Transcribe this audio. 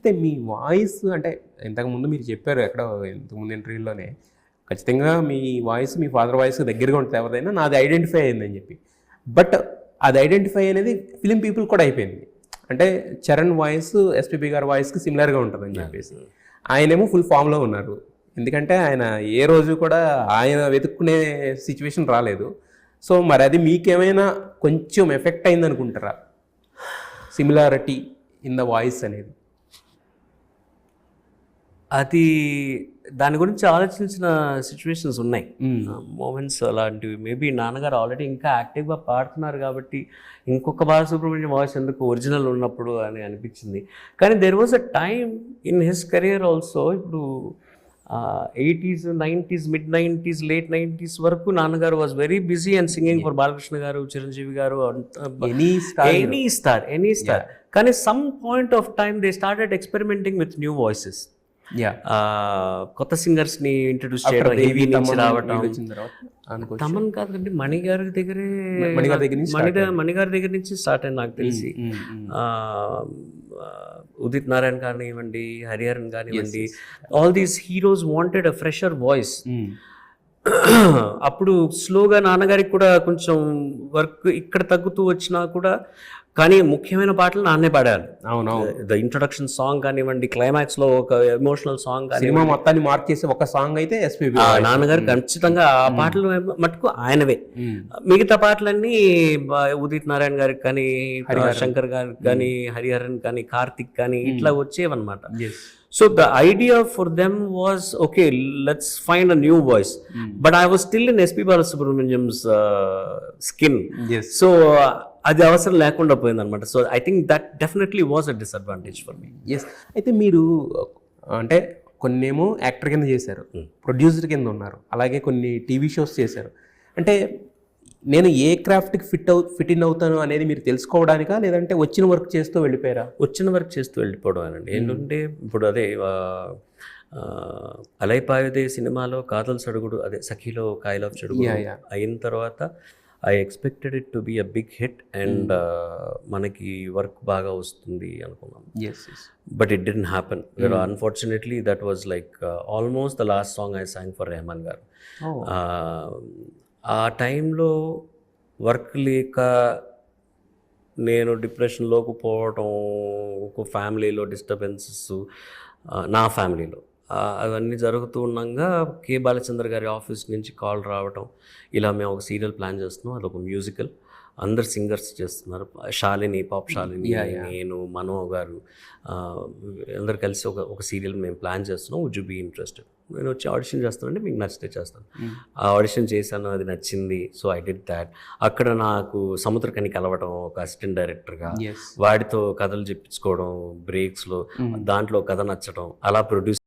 అయితే మీ వాయిస్ అంటే ఇంతకుముందు మీరు చెప్పారు ఎక్కడో ఇంతకుముందు ఇంటర్వ్యూలోనే ఖచ్చితంగా మీ వాయిస్ మీ ఫాదర్ వాయిస్ దగ్గరగా ఉంటుంది ఎవరిదైనా నాది ఐడెంటిఫై అయిందని చెప్పి. బట్ అది ఐడెంటిఫై అనేది ఫిలిం పీపుల్ కూడా అయిపోయింది. అంటే చరణ్ వాయిస్ ఎస్పీబీ గారి వాయిస్కి సిమిలర్గా ఉంటుందని చెప్పేసి. ఆయనేమో ఫుల్ ఫామ్లో ఉన్నారు. ఎందుకంటే ఆయన ఏ రోజు కూడా ఆయన వెతుక్కునే సిచ్యువేషన్ రాలేదు. సో మరి అది మీకేమైనా కొంచెం ఎఫెక్ట్ అయింది అనుకుంటారా సిమిలారిటీ ఇన్ ద వాయిస్ అనేది? అది దాని గురించి ఆలోచించిన సిచ్యువేషన్స్ ఉన్నాయి, మూమెంట్స్ అలాంటివి. మేబీ నాన్నగారు ఆల్రెడీ ఇంకా యాక్టివ్గా పాడుతున్నారు కాబట్టి ఇంకొక బాలసుబ్రహ్మణ్యం వాయిస్ ఎందుకు ఒరిజినల్ ఉన్నప్పుడు అని అనిపించింది. కానీ there was a time in his career also. ఇప్పుడు 80s, 90s, mid 90s, late 90s వరకు నాన్నగారు was very busy and singing for Balakrishna గారు, చిరంజీవి గారు, ఎనీ స్టార్. కానీ some point of time they started experimenting with new voices. కొత్త singers ని introduce చేయడం, heavy నుంచి రావడం. తమన్ కాదండి, మణిగారి దగ్గర నుంచి స్టార్ట్ అయింది నాకు తెలిసి. ఉదిత్ నారాయణ్ కానివ్వండి, హరిహరన్ కానివ్వండి, all these heroes wanted a fresher voice. అప్పుడు స్లోగా నాన్నగారికి కూడా కొంచెం వర్క్ ఇక్కడ తగ్గుతూ వచ్చినా కూడా, కానీ ముఖ్యమైన పాటలు నాన్నే పాడాలి. ద ఇంట్రొడక్షన్ సాంగ్ కానివ్వండి, క్లైమాక్స్ లో ఒక ఎమోషనల్ సాంగ్ సినిమా మొత్తాన్ని మార్చేసి ఒక సాంగ్ అయితే ఎస్పీబీ నాన్నగారు ఖచ్చితంగా ఆ పాటలు మటుకు ఆయనవే. మిగతా పాటలన్నీ ఉదిత్ నారాయణ గారికి కానీ, శంకర్ గారికి కానీ, హరిహరన్ కానీ, కార్తిక్ కానీ ఇట్లా వచ్చేవన్నమాట. So the idea for them was, okay, let's find a new voice. But I was still in SP Balasubramanian's skin. So అది అవసరం లేకుండా పోయింది అనమాట. So I think that definitely was a disadvantage for me. అయితే మీరు అంటే కొన్నేమో actor కింద చేశారు, ప్రొడ్యూసర్ కింద ఉన్నారు, అలాగే కొన్ని టీవీ షోస్ చేశారు. అంటే నేను ఏ క్రాఫ్ట్కి ఫిట్ ఇన్ అవుతాను అనేది మీరు తెలుసుకోవడానికా, లేదంటే వచ్చిన వర్క్ చేస్తూ వెళ్ళిపోయారా? వచ్చిన వర్క్ చేస్తూ వెళ్ళిపోవడం అనండి. ఏంటంటే ఇప్పుడు అదే అలైపాయుదే సినిమాలో కాదల్ సడుగుడు, అదే సఖీలో కాయల్ ఆఫ్ చెడుగుడు అయిన తర్వాత I expected it to be a big hit and మనకి వర్క్ బాగా వస్తుంది అనుకున్నాం. But it didn't happen. Unfortunately that was like almost the last song I sang for Rahman garu. ఆ టైంలో వర్క్ లేక నేను డిప్రెషన్లోకి పోవటం, ఒక ఫ్యామిలీలో డిస్టర్బెన్సెస్, నా ఫ్యామిలీలో అవన్నీ జరుగుతూ ఉండగా కే బాలచంద్ర గారి ఆఫీస్ నుంచి కాల్ రావటం, ఇలా మేము ఒక సీరియల్ ప్లాన్ చేస్తున్నాం, అదొక మ్యూజికల్, అందరు సింగర్స్ చేస్తున్నారు, శాలిని, పాప్ శాలిని, నేను, మనో గారు అందరు కలిసి ఒక సీరియల్ మేము ప్లాన్ చేస్తున్నాం, వుడ్ యు బీ ఇంట్రెస్టెడ్? నేను వచ్చి ఆడిషన్ చేస్తానంటే మీకు నచ్చితే చేస్తాను. ఆ ఆడిషన్ చేశాను, అది నచ్చింది. So I did that. అక్కడ నాకు సముద్రకని కలవటం ఒక అసిస్టెంట్ డైరెక్టర్గా, వాడితో కథలు చెప్పించుకోవడం బ్రేక్స్లో, దాంట్లో కథ నచ్చడం, అలా ప్రొడ్యూస్